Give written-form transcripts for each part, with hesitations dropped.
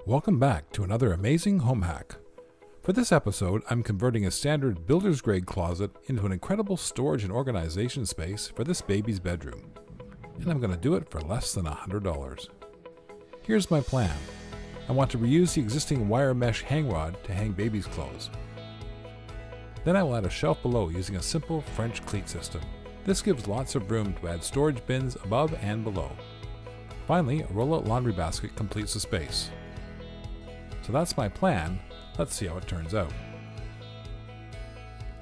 Welcome back to another amazing home hack. For this episode, I'm converting a standard builder's grade closet into an incredible storage and organization space for this baby's bedroom. And I'm going to do it for less than $100. Here's my plan. I want to reuse the existing wire mesh hang rod to hang baby's clothes. Then I will add a shelf below using a simple French cleat system. This gives lots of room to add storage bins above and below. Finally, a roll-out laundry basket completes the space. So that's my plan. Let's see how it turns out.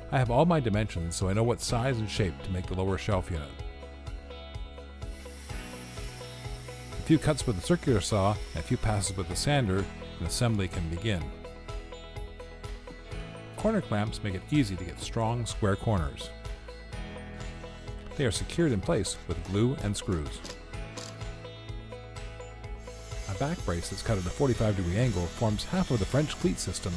I have all my dimensions so I know what size and shape to make the lower shelf unit. A few cuts with a circular saw and a few passes with the sander, and assembly can begin. Corner clamps make it easy to get strong, square corners. They are secured in place with glue and screws. A back brace that's cut at a 45-degree angle forms half of the French cleat system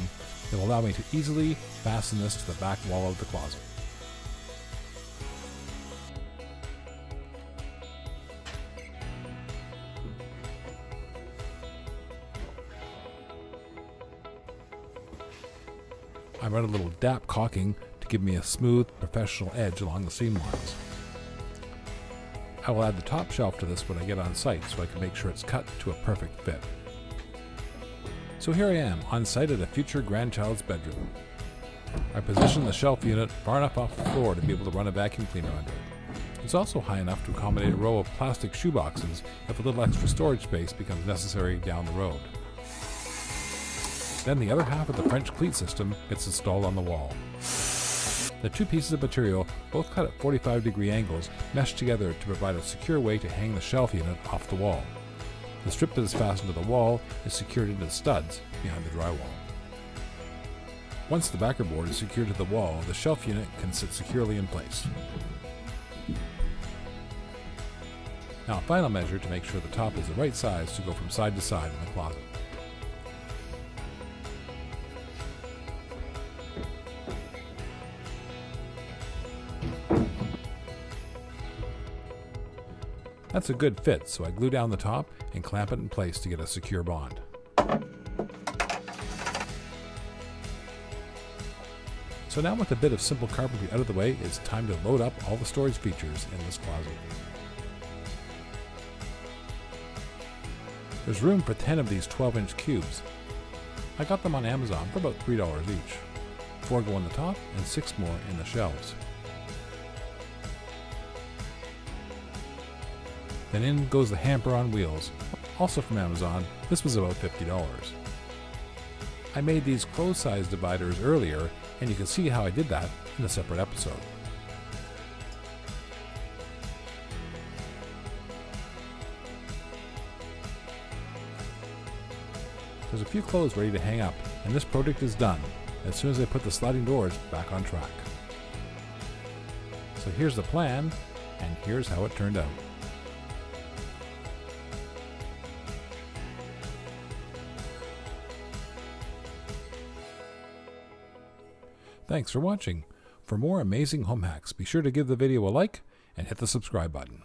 that will allow me to easily fasten this to the back wall of the closet. I run a little DAP caulking to give me a smooth, professional edge along the seam lines. I will add the top shelf to this when I get on site so I can make sure it's cut to a perfect fit. So here I am, on site at a future grandchild's bedroom. I position the shelf unit far enough off the floor to be able to run a vacuum cleaner under it. It's also high enough to accommodate a row of plastic shoe boxes if a little extra storage space becomes necessary down the road. Then the other half of the French cleat system gets installed on the wall. The two pieces of material, both cut at 45-degree angles, mesh together to provide a secure way to hang the shelf unit off the wall. The strip that is fastened to the wall is secured into the studs behind the drywall. Once the backer board is secured to the wall, the shelf unit can sit securely in place. Now a final measure to make sure the top is the right size to go from side to side in the closet. That's a good fit, so I glue down the top and clamp it in place to get a secure bond. So now with a bit of simple carpentry out of the way, it's time to load up all the storage features in this closet. There's room for 10 of these 12-inch cubes. I got them on Amazon for about $3 each. 4 go on the top and 6 more in the shelves. Then in goes the hamper on wheels, also from Amazon. This was about $50. I made these clothes size dividers earlier, and you can see how I did that in a separate episode. There's a few clothes ready to hang up, and this project is done as soon as I put the sliding doors back on track. So here's the plan, and here's how it turned out. Thanks for watching. For more amazing home hacks, be sure to give the video a like and hit the subscribe button.